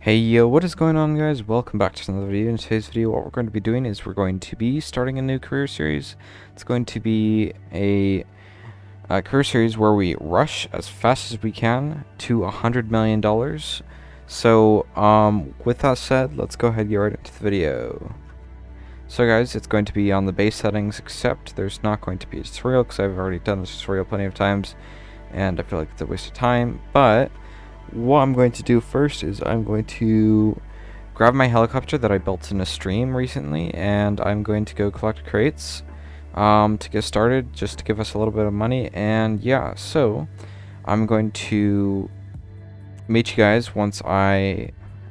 Hey yo, what is going on, guys? Welcome back to another video. In today's video, what we're going to be doing is we're going to be starting a new career series. It's going to be a career series where we rush as fast as we can to $100 million. So, with that said, let's go ahead and get right into the video. So guys, it's going to be on the base settings, except there's not going to be a tutorial because I've already done this tutorial plenty of times and I feel like it's a waste of time. But what I'm going to do first is I'm going to grab my helicopter that I built in a stream recently, and I'm going to go collect crates to get started, just to give us a little bit of money. And yeah, so I'm going to meet you guys once I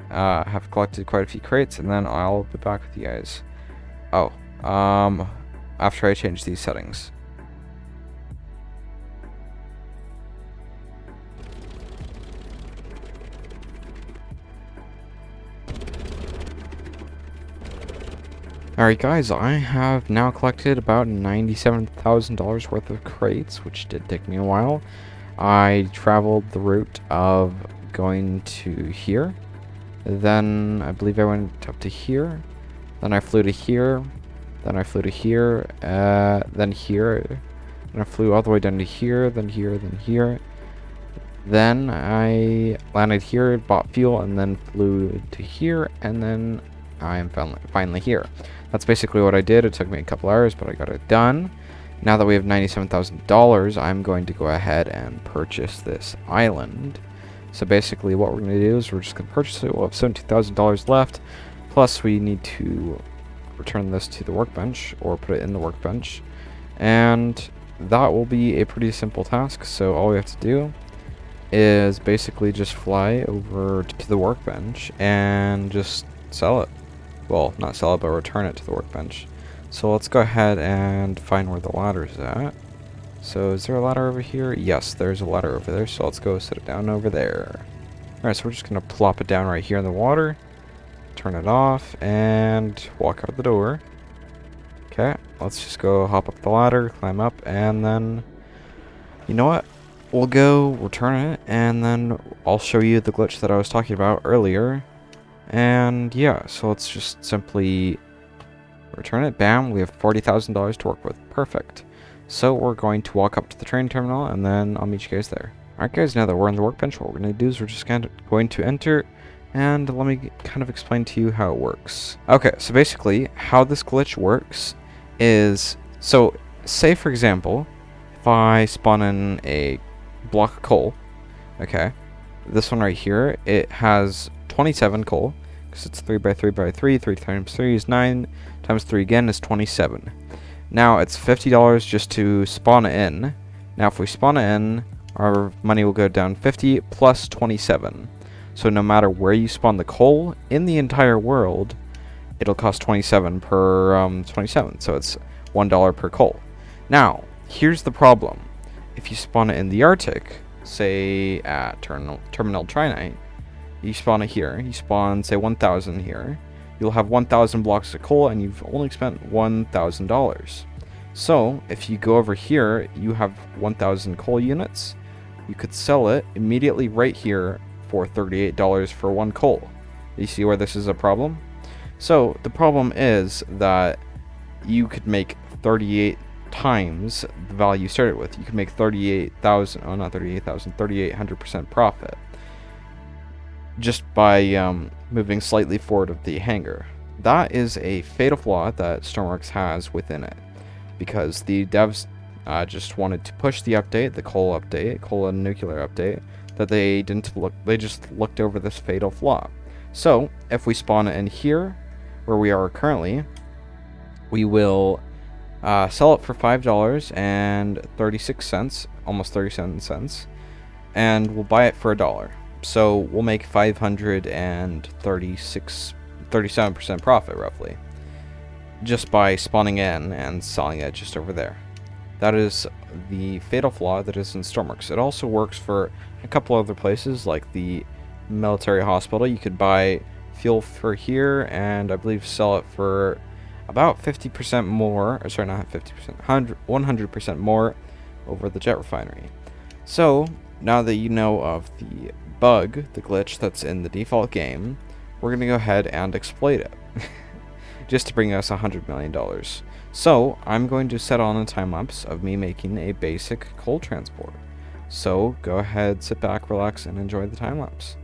have collected quite a few crates, and then I'll be back with you guys. Oh, after I change these settings. Alright guys, I have now collected about $97,000 worth of crates, which did take me a while. I traveled the route of going to here, then I believe I went up to here, then I flew to here, then I flew to here, then here, and I flew all the way down to here, then here, then here. Then I landed here, bought fuel, and then flew to here, and then I am finally here. That's basically what I did. It took me a couple hours, but I got it done. Now that we have $97,000, I'm going to go ahead and purchase this island. So basically what we're going to do is we're just going to purchase it. We'll have $17,000 left. Plus we need to return this to the workbench, or put it in the workbench. And that will be a pretty simple task. So all we have to do is basically just fly over to the workbench and just sell it. Well, not sell it, but return it to the workbench. So let's go ahead and find where the ladder is at. So is there a ladder over here? Yes, there's a ladder over there. So let's go set it down over there. Alright, so we're just going to plop it down right here in the water. Turn it off and walk out the door. Okay, let's just go hop up the ladder, climb up, and then, you know what? We'll go return it, and then I'll show you the glitch that I was talking about earlier. And yeah, so let's just simply return it. Bam, we have $40,000 to work with. Perfect. So we're going to walk up to the train terminal, and then I'll meet you guys there. Alright guys, now that we're on the workbench, what we're going to do is we're just going to enter, and let me kind of explain to you how it works. Okay, so basically how this glitch works is, so say for example, if I spawn in a block of coal, okay, this one right here, it has 27 coal, because it's 3 by 3 by 3, 3 times 3 is 9, times 3 again is 27. Now it's $50 just to spawn it in. Now if we spawn it in, our money will go down 50 plus 27. So no matter where you spawn the coal in the entire world, it'll cost 27 per 27, so it's $1 per coal. Now, here's the problem. If you spawn it in the Arctic, say at Terminal Trinite, you spawn it here, you spawn say 1,000 here, you'll have 1,000 blocks of coal and you've only spent $1,000. So if you go over here, you have 1,000 coal units, you could sell it immediately right here for $38 for one coal. You see where this is a problem? So the problem is that you could make 38 times the value you started with. You could make 38,000, oh not 38,000, 3,800% profit just by moving slightly forward of the hangar. That is a fatal flaw that Stormworks has within it, because the devs just wanted to push the update, the coal update, coal and nuclear update, that they didn't look, they just looked over this fatal flaw. So if we spawn it in here, where we are currently, we will sell it for $5.36, almost 37 cents, and we'll buy it for $1. So we'll make 37% profit roughly, just by spawning in and selling it just over there. That is the fatal flaw that is in Stormworks. It also works for a couple other places, like the military hospital. You could buy fuel for here, and I believe sell it for about 50% more, or sorry, not 50%, 100% more over the jet refinery. So now that you know of the bug, the glitch that's in the default game, we're going to go ahead and exploit it. Just to bring us $100 million. So I'm going to set on a time lapse of me making a basic coal transport. So go ahead, sit back, relax, and enjoy the time lapse.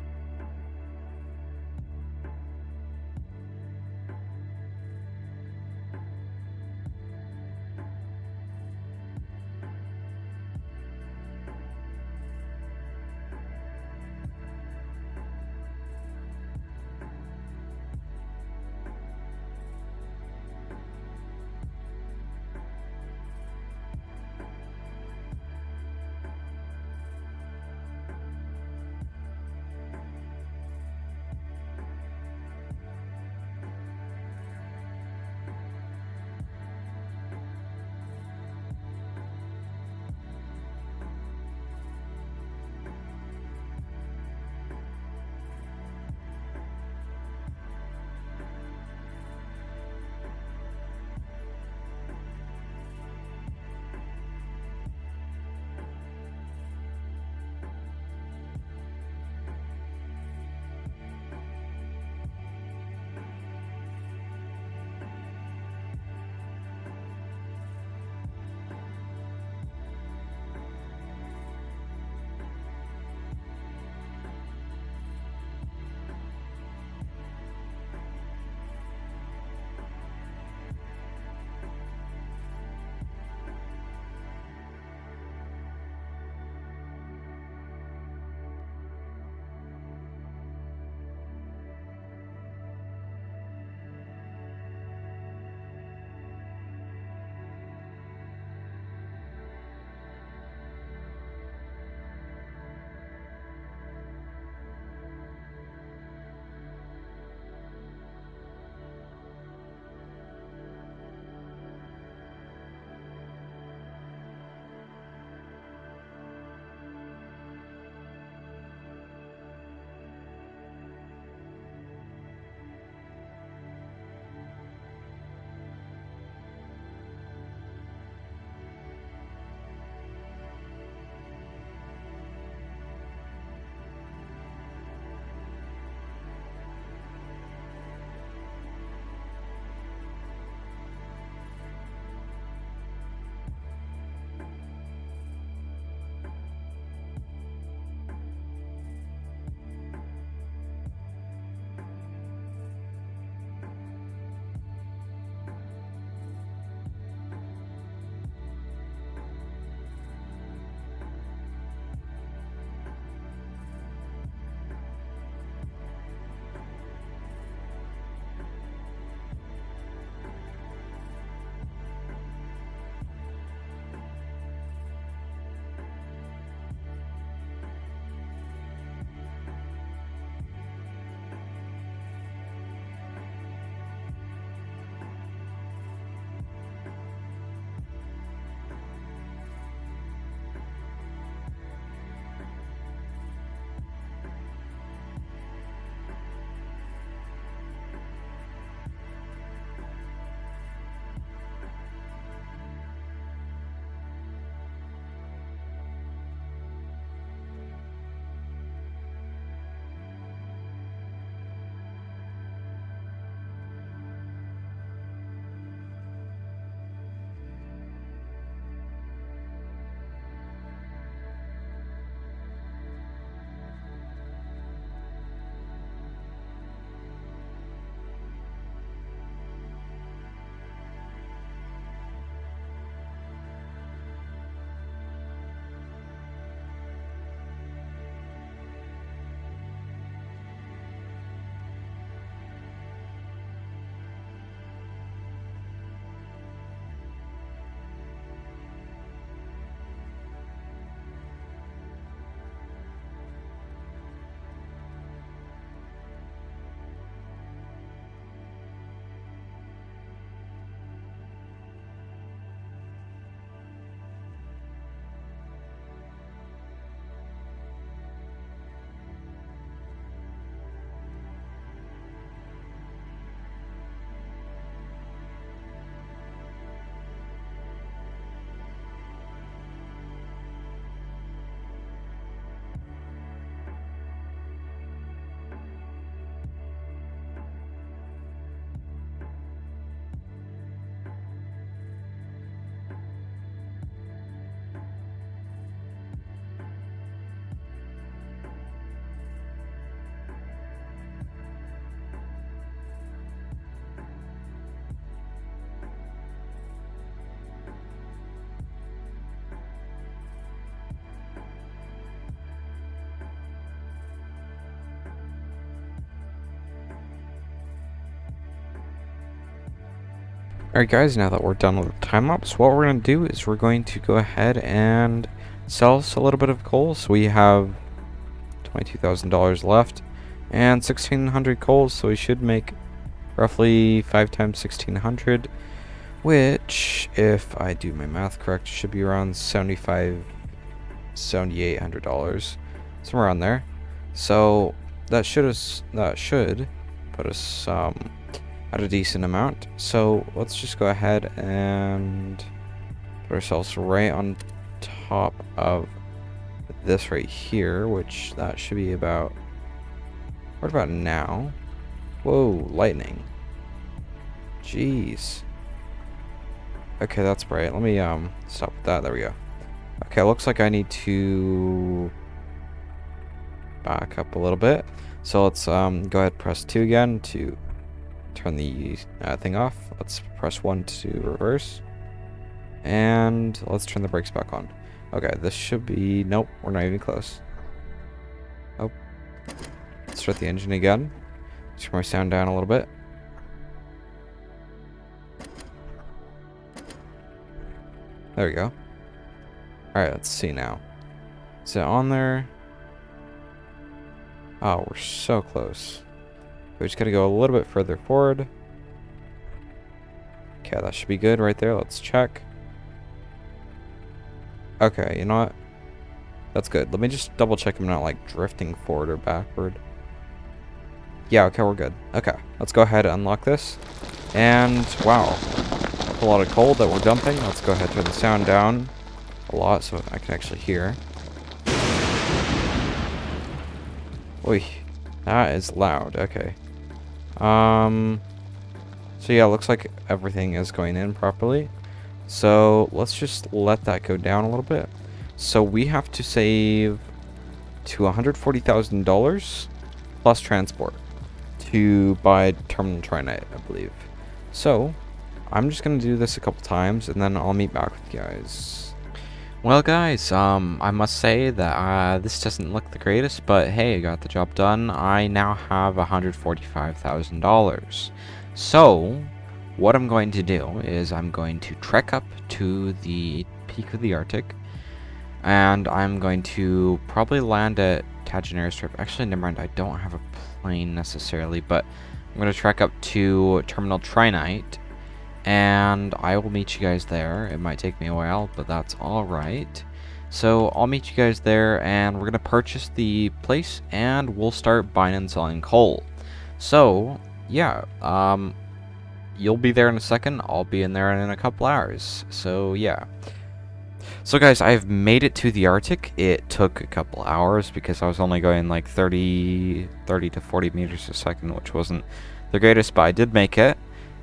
Alright guys, now that we're done with the time lapse, what we're going to do is we're going to go ahead and sell us a little bit of coal. So we have $22,000 left and 1,600 coals, so we should make roughly 5 times 1,600, which, if I do my math correct, should be around $7,800, somewhere around there. So that should put us at a decent amount. So let's just go ahead and put ourselves right on top of this right here, which that should be about, what about now? Whoa, lightning. Jeez. Okay, that's bright. Let me stop with that. There we go. Okay, looks like I need to back up a little bit. So let's go ahead, press 2 again to turn the thing off. Let's press 1 to reverse. And let's turn the brakes back on. Okay, this should be... Nope, we're not even close. Oh. Let's start the engine again. Turn my sound down a little bit. There we go. Alright, let's see now. Is it on there? Oh, we're so close. We just gotta go a little bit further forward. Okay, that should be good right there. Let's check. Okay, you know what? That's good. Let me just double check I'm not like drifting forward or backward. Yeah, okay, we're good. Okay, let's go ahead and unlock this. And wow, a lot of coal that we're dumping. Let's go ahead and turn the sound down a lot so I can actually hear. Oy, that is loud. Okay. So yeah, looks like everything is going in properly. So let's just let that go down a little bit. So we have to save to $140,000 plus transport to buy terminal trinite, I believe. So I'm just gonna do this a couple times and then I'll meet back with you guys. Well guys, I must say that this doesn't look the greatest, but hey, I got the job done. I now have $145,000. So what I'm going to do is I'm going to trek up to the peak of the Arctic, and I'm going to probably land at Tadgen Airstrip. Actually, never mind, I don't have a plane necessarily, but I'm going to trek up to Terminal Trinite, and I will meet you guys there. It might take me a while, but that's alright. So I'll meet you guys there, and we're going to purchase the place, and we'll start buying and selling coal. So, yeah, you'll be there in a second. I'll be in there in a couple hours. So, yeah. So, guys, I've made it to the Arctic. It took a couple hours because I was only going like 30 to 40 meters a second, which wasn't the greatest, but I did make it.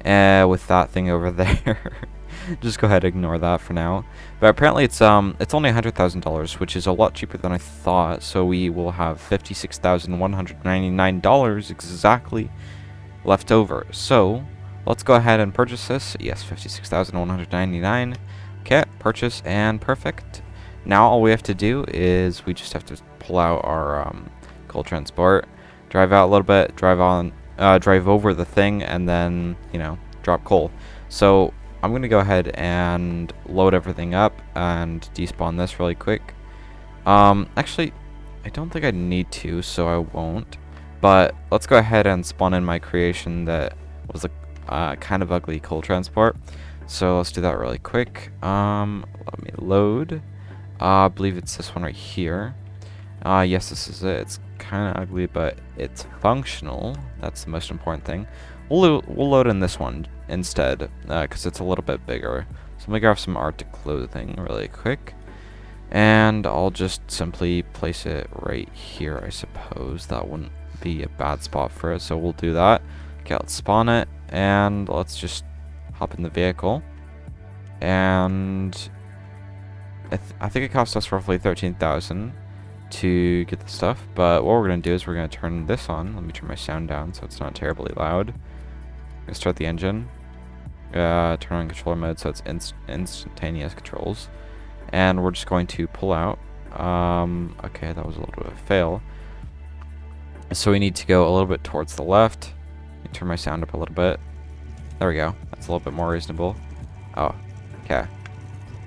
With that thing over there. Just go ahead and ignore that for now. But apparently it's only $100,000, which is a lot cheaper than I thought. So we will have $56,199 exactly left over. So let's go ahead and purchase this. Yes, $56,199. Okay, purchase, and perfect. Now all we have to do is we just have to pull out our coal transport, drive out a little bit, drive over the thing, and then, you know, drop coal. So I'm going to go ahead and load everything up and despawn this really quick. Actually, I don't think I need to, so I won't. But let's go ahead and spawn in my creation that was a kind of ugly coal transport. So let's do that really quick. Let me load. I believe it's this one right here. Yes, this is it. It's kind of ugly, but it's functional. That's the most important thing. We'll load in this one instead, because it's a little bit bigger. So let me grab some Arctic clothing really quick, and I'll just simply place it right here. I suppose that wouldn't be a bad spot for it, so we'll do that. Okay, let's spawn it, and let's just hop in the vehicle. And I think it cost us roughly 13,000 to get the stuff, but what we're going to do is we're going to turn this on. Let me turn my sound down so it's not terribly loud. I'm going to start the engine, turn on controller mode so it's instantaneous controls, and we're just going to pull out. Okay, that was a little bit of a fail. So we need to go a little bit towards the left. Turn my sound up a little bit. There we go. It's a little bit more reasonable. Oh, okay.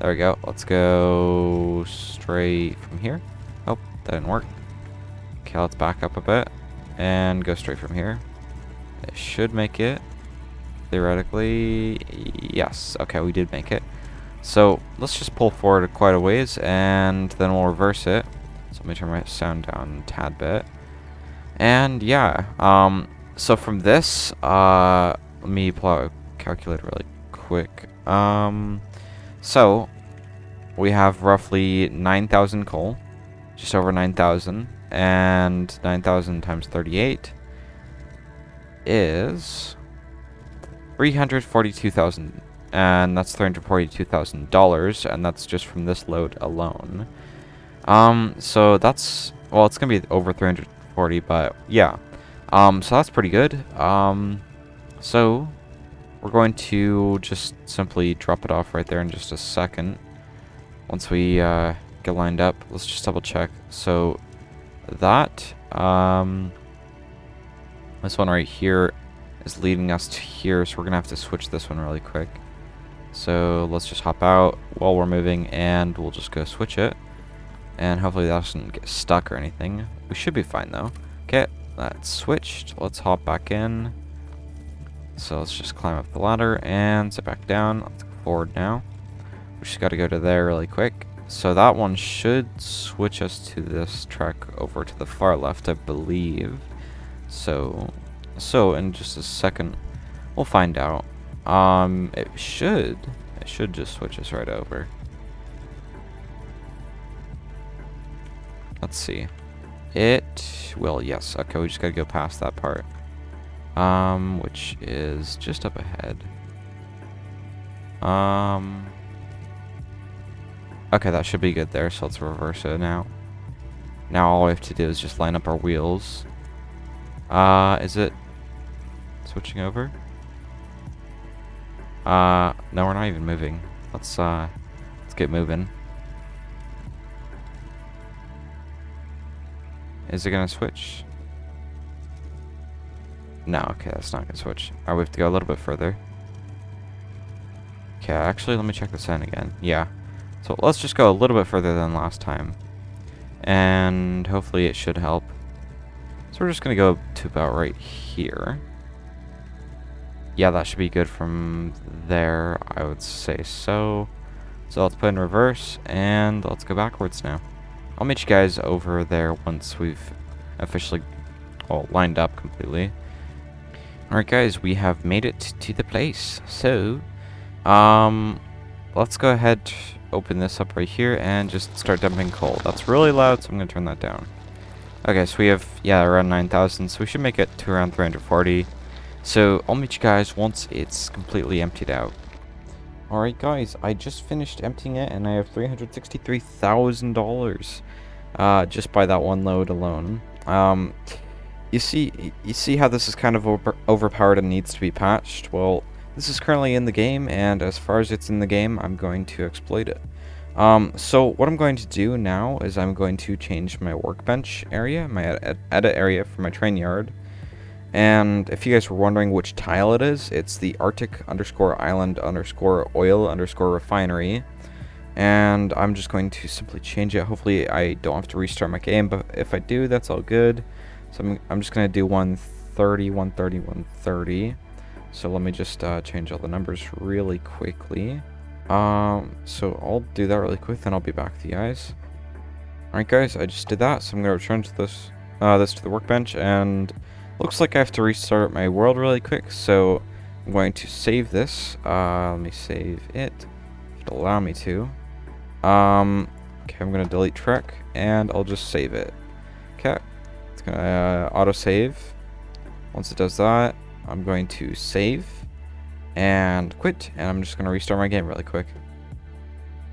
There we go. Let's go straight from here. Oh, that didn't work. Okay, let's back up a bit and go straight from here. It should make it. Theoretically, yes. Okay, we did make it. So let's just pull forward quite a ways and then we'll reverse it. So let me turn my sound down a tad bit. And yeah, so from this, let me pull out a calculator really quick. So we have roughly 9,000 coal, just over 9,000, and 9,000 times 38 is 342,000, and that's $342,000, and that's just from this load alone. So that's, well, it's gonna be over 340, but yeah. So that's pretty good. So we're going to just simply drop it off right there in just a second. Once we get lined up, let's just double check. So that this one right here is leading us to here, so we're gonna have to switch this one really quick. So let's just hop out while we're moving and we'll just go switch it, and hopefully that doesn't get stuck or anything. We should be fine though. Okay, that's switched. Let's hop back in. So let's just climb up the ladder and sit back down. Let's go forward now. We just got to go to there really quick. So that one should switch us to this track over to the far left, I believe. So in just a second, we'll find out. It should just switch us right over. Let's see. It will, yes. Okay, we just gotta go past that part. Which is just up ahead. Okay, that should be good there, so let's reverse it now. Now all we have to do is just line up our wheels. Is it switching over? No, we're not even moving. Let's get moving. Is it gonna switch? No, okay, that's not gonna switch. Alright, we have to go a little bit further. Okay, actually, let me check this in again. Yeah. So let's just go a little bit further than last time. And hopefully it should help. So we're just gonna go to about right here. Yeah, that should be good from there, I would say so. So let's put in reverse, and let's go backwards now. I'll meet you guys over there once we've officially lined up completely. Alright guys, we have made it to the place. So, let's go ahead, open this up right here, and just start dumping coal. That's really loud, so I'm going to turn that down. Okay, so we have, yeah, around 9,000, so we should make it to around 340. So, I'll meet you guys once it's completely emptied out. Alright guys, I just finished emptying it, and I have $363,000 just by that one load alone. You see how this is kind of overpowered and needs to be patched? Well, this is currently in the game, and as far as it's in the game, I'm going to exploit it. So what I'm going to do now is I'm going to change my workbench area, my edit area for my train yard. And if you guys were wondering which tile it is, it's the Arctic_Island_Oil_Refinery. And I'm just going to simply change it. Hopefully I don't have to restart my game, but if I do, that's all good. So I'm just going to do 130, 130, 130. So let me just change all the numbers really quickly. So I'll do that really quick, then I'll be back with you guys. Alright guys, I just did that, so I'm going to return to this to the workbench, and looks like I have to restart my world really quick, so I'm going to save this. Let me save it, if it'll allow me to. Okay, I'm going to delete Trek, and I'll just save it. Okay, it's going to auto-save. Once it does that, I'm going to save and quit, and I'm just going to restart my game really quick.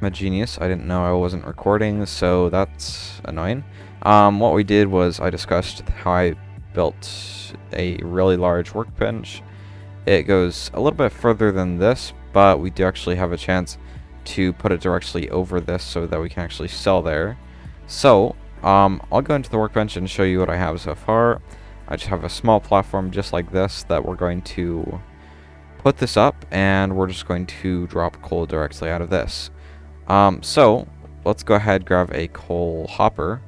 I'm a genius. I didn't know I wasn't recording, so that's annoying. What we did was I discussed how I built a really large workbench. It goes a little bit further than this, but we do actually have a chance to put it directly over this so that we can actually sell there. So, I'll go into the workbench and show you what I have so far. I just have a small platform just like this that we're going to put this up, and we're just going to drop coal directly out of this. So let's go ahead, grab a coal hopper,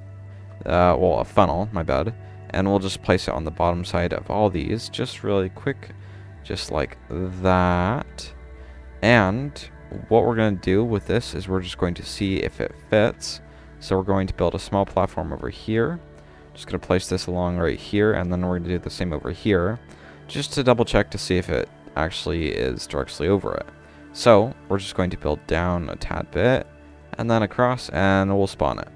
well, a funnel, my bad, and we'll just place it on the bottom side of all these, just really quick, just like that. And what we're going to do with this is we're just going to see if it fits. So we're going to build a small platform over here. Just going to place this along right here, and then we're going to do the same over here, just to double check to see if it actually is directly over it. So we're just going to build down a tad bit, and then across, and we'll spawn it.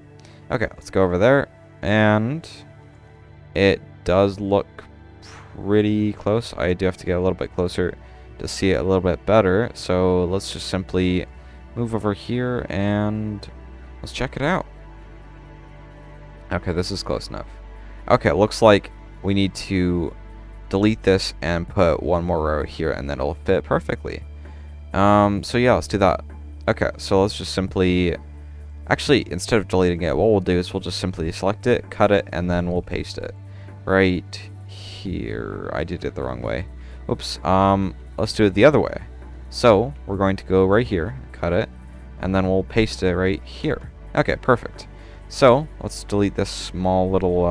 Okay, let's go over there, and it does look pretty close. I do have to get a little bit closer to see it a little bit better, so let's just simply move over here, and let's check it out. Okay, this is close enough. Okay, looks like we need to delete this and put one more row here, and then it'll fit perfectly. So yeah, let's do that. Okay, so let's just simply, actually, instead of deleting it, what we'll do is we'll just simply select it, cut it, and then we'll paste it right here. I did it the wrong way. Oops. Let's do it the other way. So we're going to go right here, cut it, and then we'll paste it right here. Okay, perfect. So let's delete this small little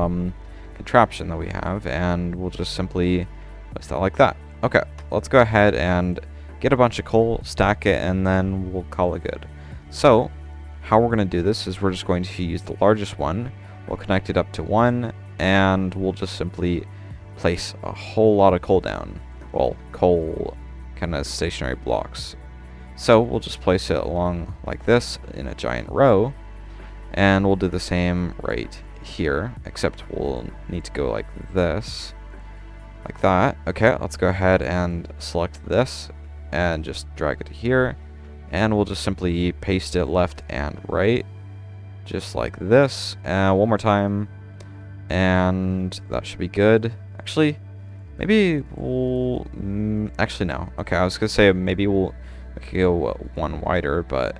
contraption that we have, and we'll just simply place that like that. Okay, let's go ahead and get a bunch of coal, stack it, and then we'll call it good. So how we're going to do this is we're just going to use the largest one. We'll connect it up to 1, and we'll just simply place a whole lot of coal down. Well, coal kind of stationary blocks. So we'll just place it along like this in a giant row, and we'll do the same right here, except we'll need to go like this, like that. Okay, let's go ahead and select this and just drag it to here, and we'll just simply paste it left and right, just like this. And one more time, and that should be good. Actually, maybe we'll actually no. Okay, I was gonna say maybe we could go one wider, but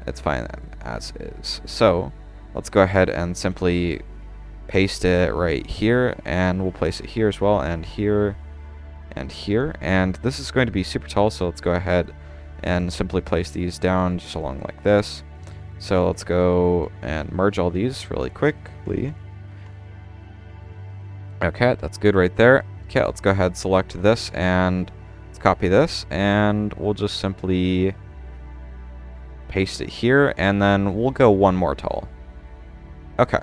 it's fine as is. So let's go ahead and simply paste it right here, and we'll place it here as well, and here, and here. And this is going to be super tall, so let's go ahead and simply place these down just along like this. So let's go and merge all these really quickly. Okay, that's good right there. Okay, let's go ahead, select this, and let's copy this, and we'll just simply paste it here, and then we'll go one more tall. Okay,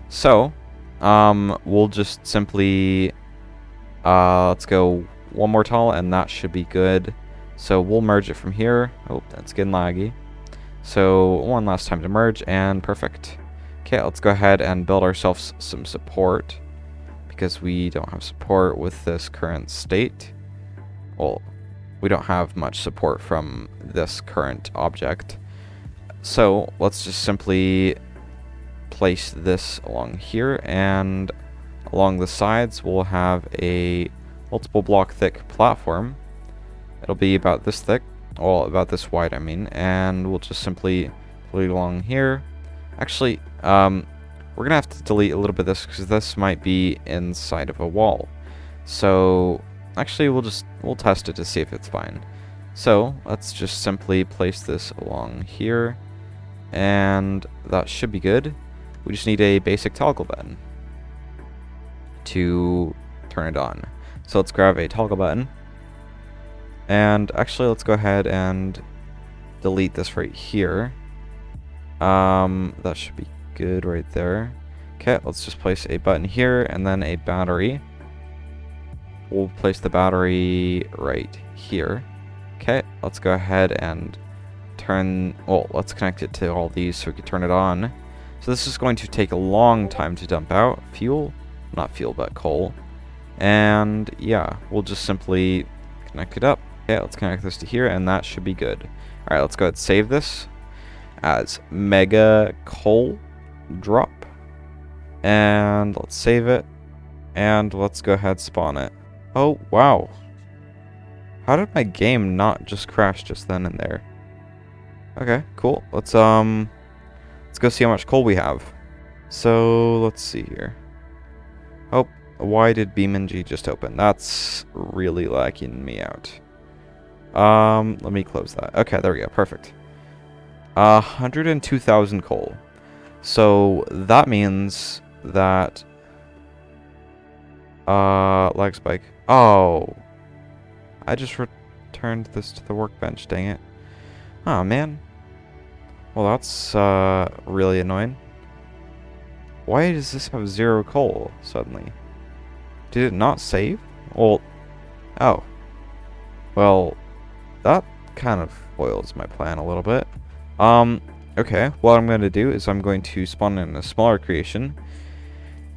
so we'll just simply let's go one more tall, and that should be good. So we'll merge it from here. Oh, that's getting laggy. So one last time to merge, and perfect. Okay, let's go ahead and build ourselves some support, because we don't have support with this current state. Well, we don't have much support from this current object. So let's just simply place this along here, and along the sides we'll have a multiple block thick platform. It'll be about this thick, well, about this wide I mean, and we'll just simply put it along here. Actually, we're gonna have to delete a little bit of this because this might be inside of a wall. So actually we'll test it to see if it's fine. So let's just simply place this along here, and that should be good. We just need a basic toggle button to turn it on. So let's grab a toggle button, and actually let's go ahead and delete this right here. That should be good right there. Okay, let's just place a button here, and then a battery. We'll place the battery right here. Okay, let's go ahead and let's connect it to all these so we can turn it on. So this is going to take a long time to dump out fuel, not fuel, but coal. And yeah, we'll just simply connect it up. Okay, let's connect this to here, and that should be good. All right, let's go ahead and save this as mega coal drop, and let's save it, and let's go ahead and spawn it. Oh wow, how did my game not just crash just then and there? Okay, cool. Let's go see how much coal we have. So let's see here. Oh, why did BeamNG just open? That's really lacking me out. Let me close that. Okay, there we go. Perfect. 102,000 coal. So that means that lag spike. Oh, I just returned this to the workbench. Dang it. Oh man. Well, that's really annoying. Why does this have 0 coal suddenly? Did it not save? Well, oh. Well, that kind of foils my plan a little bit. Okay, what I'm going to do is I'm going to spawn in a smaller creation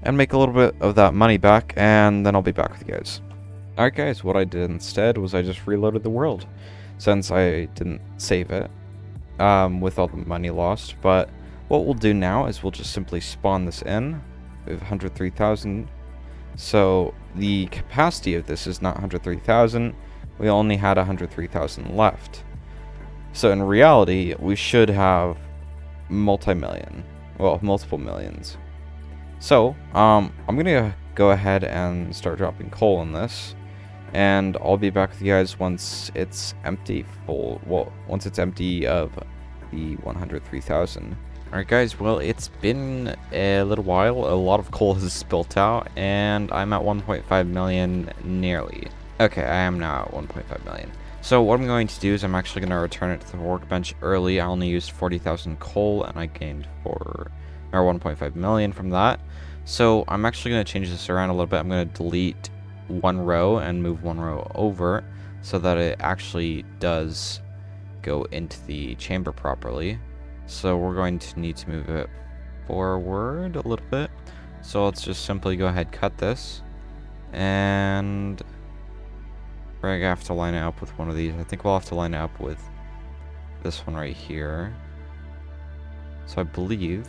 and make a little bit of that money back, and then I'll be back with you guys. Alright guys, what I did instead was I just reloaded the world, since I didn't save it, with all the money lost. But what we'll do now is we'll just simply spawn this in with 103,000. So the capacity of this is not 103,000, we only had 103,000 left. So in reality, we should have multi-million, well, multiple millions. So, I'm gonna go ahead and start dropping coal in this, and I'll be back with you guys once it's empty once it's empty of the 103,000. Alright guys, well, it's been a little while. A lot of coal has spilt out, and I'm at 1.5 million nearly. Okay, I am now at 1.5 million. So what I'm going to do is I'm actually going to return it to the workbench early. I only used 40,000 coal, and I gained 1.5 million from that. So I'm actually going to change this around a little bit. I'm going to delete one row and move one row over so that it actually does go into the chamber properly. So we're going to need to move it forward a little bit. So let's just simply go ahead, cut this, and we're going to have to line it up with one of these. I think we'll have to line it up with this one right here. So I believe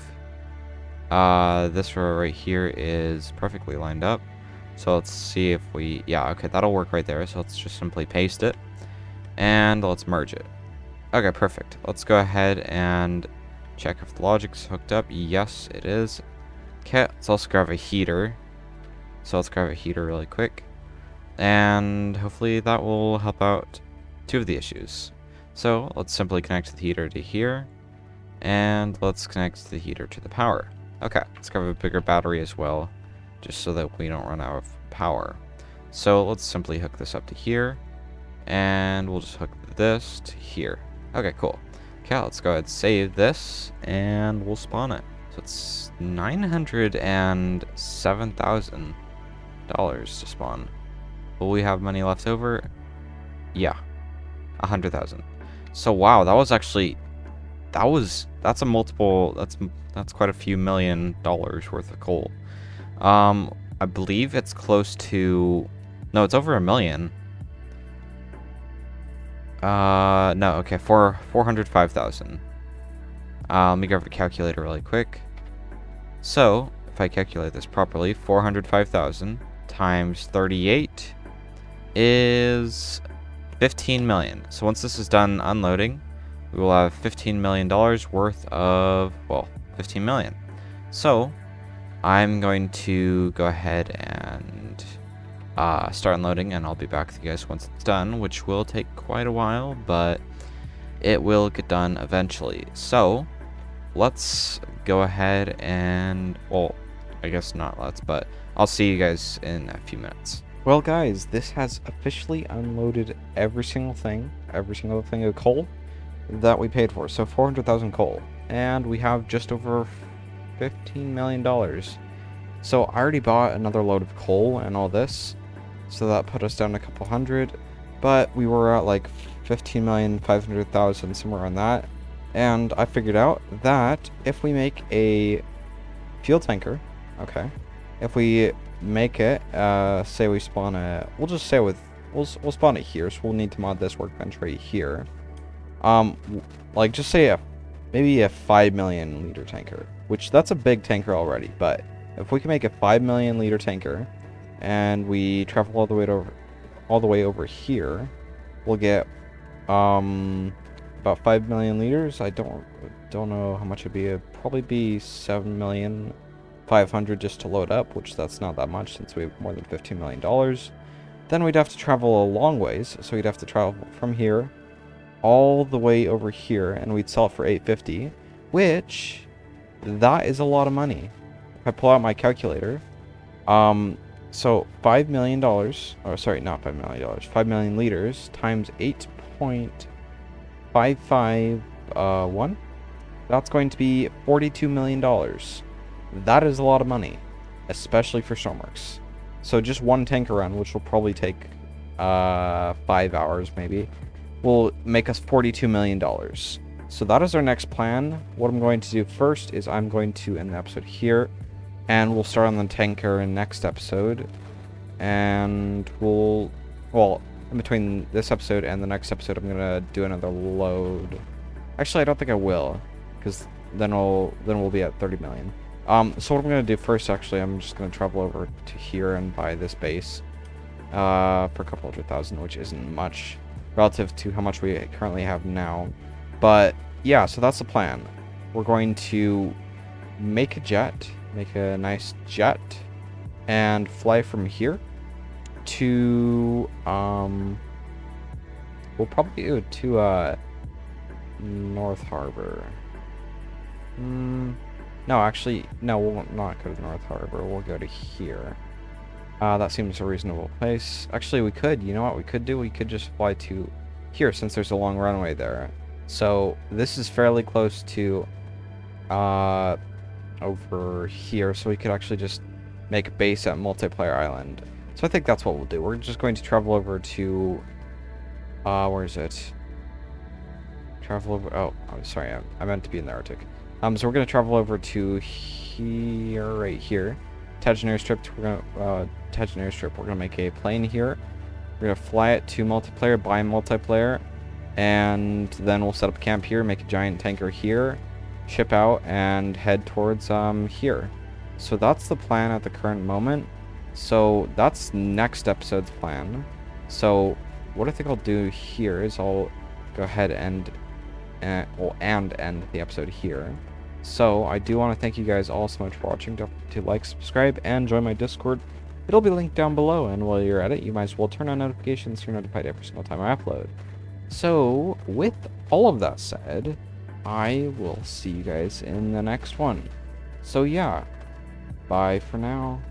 this row right here is perfectly lined up. So let's see if we, yeah, okay, that'll work right there. So let's just simply paste it, and let's merge it. Okay, perfect. Let's go ahead and check if the logic's hooked up. Yes, it is. Okay, let's also grab a heater. So let's grab a heater really quick, and hopefully that will help out two of the issues. So let's simply connect the heater to here, and let's connect the heater to the power. Okay, let's grab a bigger battery as well, just so that we don't run out of power. So let's simply hook this up to here, and we'll just hook this to here. Okay, cool. Okay, let's go ahead and save this, and we'll spawn it. So it's $907,000 to spawn. Will we have money left over? Yeah, 100,000. So wow, that was actually, that's a multiple, that's quite a few $1 million worth of coal. I believe it's close to, no, it's over $1 million. No, okay, 405,000. Let me grab a calculator really quick. So, if I calculate this properly, 405,000 times 38 is 15 million. So once this is done unloading, we will have $15 million worth of, well, 15 million. So, I'm going to go ahead and start unloading, and I'll be back with you guys once it's done, which will take quite a while, but it will get done eventually. So let's go ahead and, well, I guess not let's, but I'll see you guys in a few minutes. Well guys, this has officially unloaded every single thing of coal that we paid for. So 400,000 coal, and we have just over $15 million. So I already bought another load of coal and all this, so that put us down a couple hundred, but we were at like 15,500,000, somewhere on that. And I figured out that if we make a fuel tanker, okay, if we make it, say we spawn a, we'll just say we'll spawn it here, so we'll need to mod this workbench right here. Like just say maybe a 5 million liter tanker, which that's a big tanker already, but if we can make a 5 million liter tanker and we travel all the way over here, we'll get about 5 million liters. I don't know how much it'd be. It'd probably be 7,500,000 just to load up, which that's not that much since we have more than $15 million. then we'd have to travel a long ways. So we'd have to travel from here all the way over here, and we'd sell it for 850, which that is a lot of money. If I pull out my calculator, so $5 million, oh sorry, not $5 million, 5 million liters times 8.551, that's going to be $42 million. That is a lot of money, especially for Stormworks. So just one tanker run, which will probably take 5 hours maybe, will make us $42 million. So that is our next plan. What I'm going to do first is I'm going to end the episode here, and we'll start on the tanker in next episode. And well, in between this episode and the next episode, I'm gonna do another load. Actually, I don't think I will, because then we'll be at 30 million. So what I'm gonna do first, actually, I'm just gonna travel over to here and buy this base for a couple $100,000, which isn't much relative to how much we currently have now. But yeah, so that's the plan. We're going to make a jet, make a nice jet, and fly from here to we'll probably go to North Harbor. No, actually, no, we'll not go to North Harbor. We'll go to here. That seems a reasonable place. Actually, we could, you know what we could do? We could just fly to here, since there's a long runway there. So this is fairly close to over here, so we could actually just make a base at Multiplayer Island. So I think that's what we'll do. We're just going to travel over to where is it? Travel over, oh, I'm sorry, I meant to be in the Arctic. So we're gonna travel over to here, right here. Tangent Airstrip, we're gonna make a plane here. We're gonna fly it to Multiplayer, buy Multiplayer, and then we'll set up camp here, make a giant tanker here, ship out, and head towards here. So that's the plan at the current moment. So that's next episode's plan. So what I think I'll do here is I'll go ahead and end the episode here. So I do want to thank you guys all so much for watching. Don't forget to like, subscribe, and join my Discord. It'll be linked down below, and while you're at it, you might as well turn on notifications so you're notified every single time I upload. So with all of that said, I will see you guys in the next one. So yeah, bye for now.